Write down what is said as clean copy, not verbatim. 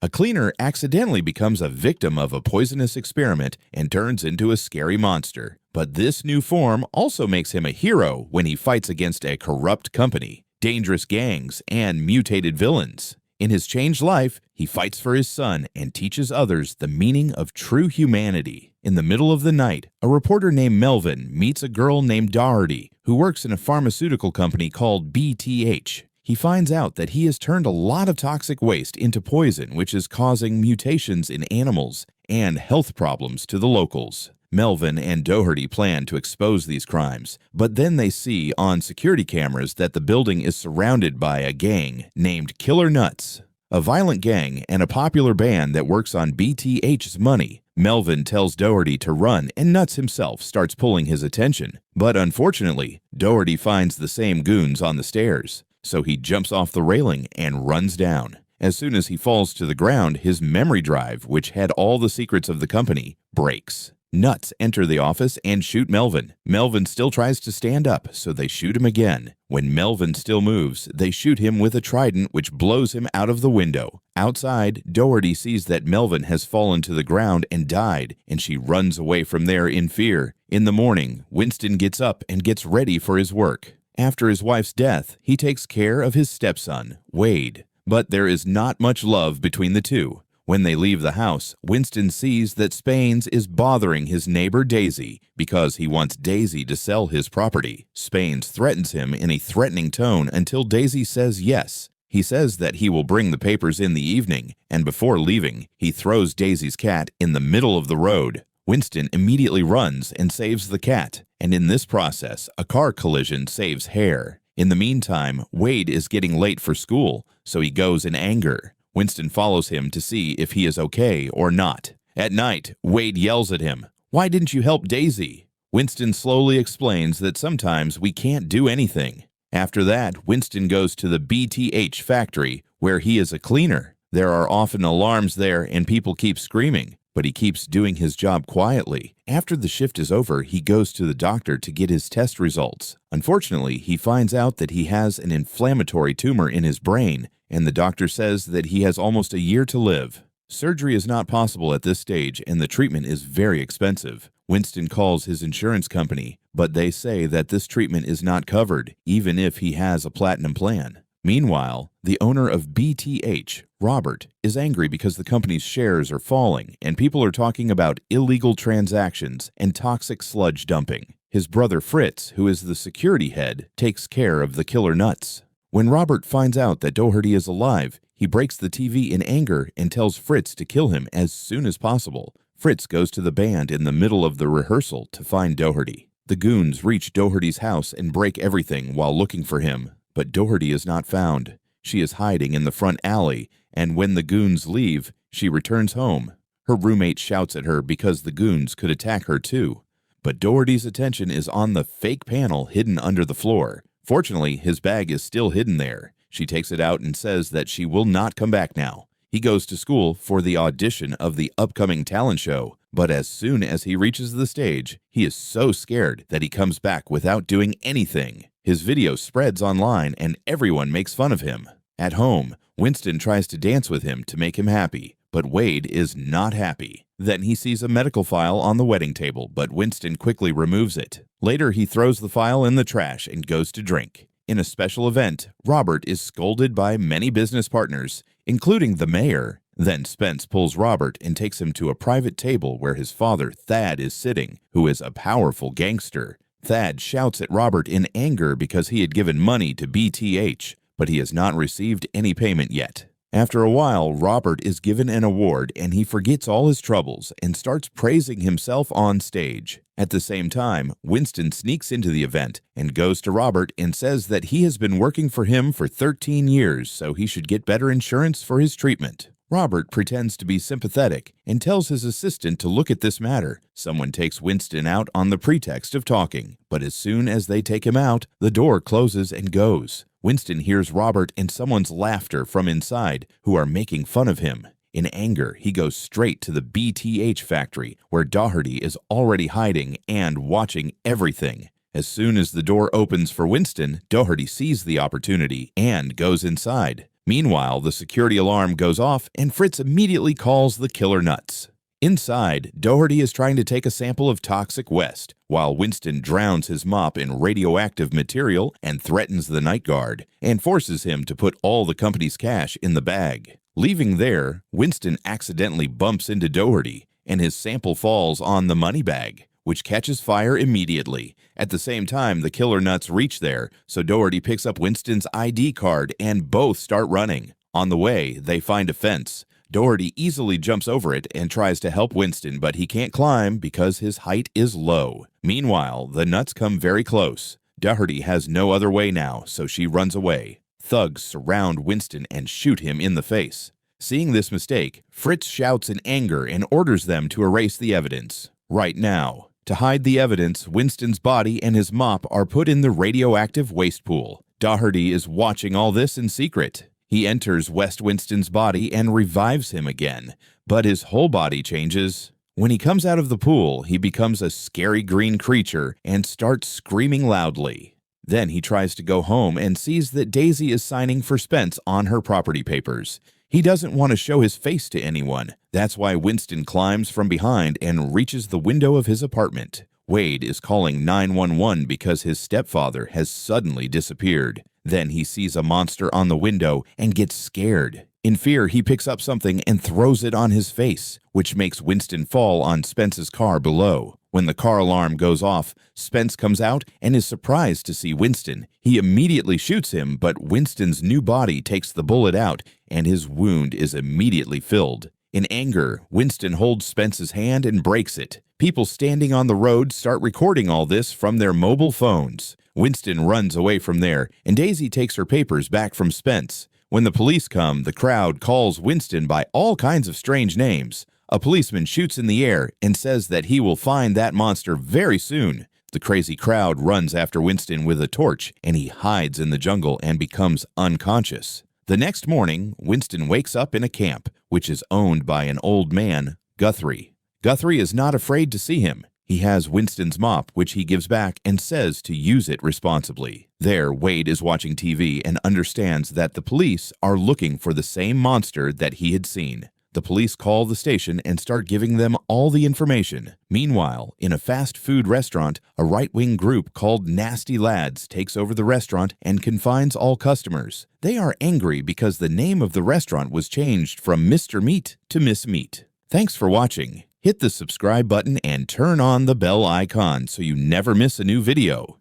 A cleaner accidentally becomes a victim of a poisonous experiment and turns into a scary monster. But this new form also makes him a hero when he fights against a corrupt company, dangerous gangs, and mutated villains. In his changed life, he fights for his son and teaches others the meaning of true humanity. In the middle of the night, a reporter named Melvin meets a girl named Doherty who works in a pharmaceutical company called BTH. He finds out that he has turned a lot of toxic waste into poison, which is causing mutations in animals and health problems to the locals. Melvin and Doherty plan to expose these crimes, but then they see on security cameras that the building is surrounded by a gang named Killer Nuts, a violent gang and a popular band that works on BTH's money. Melvin tells Doherty to run, and Nuts himself starts pulling his attention. But unfortunately, Doherty finds the same goons on the stairs, so he jumps off the railing and runs down. As soon as he falls to the ground, his memory drive, which had all the secrets of the company, breaks. Nuts enter the office and shoot Melvin. Melvin still tries to stand up, so they shoot him again. When Melvin still moves, they shoot him with a trident, which blows him out of the window. Outside, Doherty sees that Melvin has fallen to the ground and died, and she runs away from there in fear. In the morning, Winston gets up and gets ready for his work. After his wife's death, he takes care of his stepson, Wade. But there is not much love between the two. When they leave the house, Winston sees that Spanes is bothering his neighbor Daisy because he wants Daisy to sell his property. Spanes threatens him in a threatening tone until Daisy says yes. He says that he will bring the papers in the evening, and before leaving, he throws Daisy's cat in the middle of the road. Winston immediately runs and saves the cat, and in this process, a car collision saves Hare. In the meantime, Wade is getting late for school, so he goes in anger. Winston follows him to see if he is okay or not. At night, Wade yells at him, "Why didn't you help Daisy?" Winston slowly explains that sometimes we can't do anything. After that, Winston goes to the BTH factory, where he is a cleaner. There are often alarms there and people keep screaming, but he keeps doing his job quietly. After the shift is over, he goes to the doctor to get his test results. Unfortunately, he finds out that he has an inflammatory tumor in his brain, and the doctor says that he has almost a year to live. Surgery is not possible at this stage, and the treatment is very expensive. Winston calls his insurance company, but they say that this treatment is not covered, even if he has a platinum plan. Meanwhile, the owner of BTH, Robert, is angry because the company's shares are falling, and people are talking about illegal transactions and toxic sludge dumping. His brother Fritz, who is the security head, takes care of the Killer Nuts. When Robert finds out that Doherty is alive, he breaks the TV in anger and tells Fritz to kill him as soon as possible. Fritz goes to the band in the middle of the rehearsal to find Doherty. The goons reach Doherty's house and break everything while looking for him, but Doherty is not found. She is hiding in the front alley, and when the goons leave, she returns home. Her roommate shouts at her because the goons could attack her too. But Doherty's attention is on the fake panel hidden under the floor. Fortunately, his bag is still hidden there. She takes it out and says that she will not come back now. He goes to school for the audition of the upcoming talent show, but as soon as he reaches the stage, he is so scared that he comes back without doing anything. His video spreads online and everyone makes fun of him. At home, Winston tries to dance with him to make him happy, but Wade is not happy. Then he sees a medical file on the wedding table, but Winston quickly removes it. Later, he throws the file in the trash and goes to drink. In a special event, Robert is scolded by many business partners, including the mayor. Then Spence pulls Robert and takes him to a private table where his father, Thad, is sitting, who is a powerful gangster. Thad shouts at Robert in anger because he had given money to BTH, but he has not received any payment yet. After a while, Robert is given an award and he forgets all his troubles and starts praising himself on stage. At the same time, Winston sneaks into the event and goes to Robert and says that he has been working for him for 13 years, so he should get better insurance for his treatment. Robert pretends to be sympathetic and tells his assistant to look at this matter. Someone takes Winston out on the pretext of talking, but as soon as they take him out, the door closes and goes. Winston hears Robert and someone's laughter from inside, who are making fun of him. In anger, he goes straight to the BTH factory, where Doherty is already hiding and watching everything. As soon as the door opens for Winston, Doherty sees the opportunity and goes inside. Meanwhile, the security alarm goes off and Fritz immediately calls the killer nuts. Inside, Doherty is trying to take a sample of toxic West, while Winston drowns his mop in radioactive material and threatens the night guard, and forces him to put all the company's cash in the bag. Leaving there, Winston accidentally bumps into Doherty, and his sample falls on the money bag, which catches fire immediately. At the same time, the killer nuts reach there, so Doherty picks up Winston's ID card and both start running. On the way, they find a fence. Doherty easily jumps over it and tries to help Winston, but he can't climb because his height is low. Meanwhile, the nuts come very close. Doherty has no other way now, so she runs away. Thugs surround Winston and shoot him in the face. Seeing this mistake, Fritz shouts in anger and orders them to erase the evidence. Right now. To hide the evidence, Winston's body and his mop are put in the radioactive waste pool. Doherty is watching all this in secret. He enters West Winston's body and revives him again, but his whole body changes. When he comes out of the pool, he becomes a scary green creature and starts screaming loudly. Then he tries to go home and sees that Daisy is signing for Spence on her property papers. He doesn't want to show his face to anyone. That's why Winston climbs from behind and reaches the window of his apartment. Wade is calling 911 because his stepfather has suddenly disappeared. Then he sees a monster on the window and gets scared. In fear, he picks up something and throws it on his face, which makes Winston fall on Spence's car below. When the car alarm goes off, Spence comes out and is surprised to see Winston. He immediately shoots him, but Winston's new body takes the bullet out and his wound is immediately filled. In anger, Winston holds Spence's hand and breaks it. People standing on the road start recording all this from their mobile phones. Winston runs away from there, and Daisy takes her papers back from Spence. When the police come, the crowd calls Winston by all kinds of strange names. A policeman shoots in the air and says that he will find that monster very soon. The crazy crowd runs after Winston with a torch, and he hides in the jungle and becomes unconscious. The next morning, Winston wakes up in a camp, which is owned by an old man, Guthrie. Guthrie is not afraid to see him. He has Winston's mop, which he gives back and says to use it responsibly. There, Wade is watching TV and understands that the police are looking for the same monster that he had seen. The police call the station and start giving them all the information. Meanwhile, in a fast food restaurant, a right-wing group called Nasty Lads takes over the restaurant and confines all customers. They are angry because the name of the restaurant was changed from Mr. Meat to Miss Meat. Thanks for watching. Hit the subscribe button and turn on the bell icon so you never miss a new video.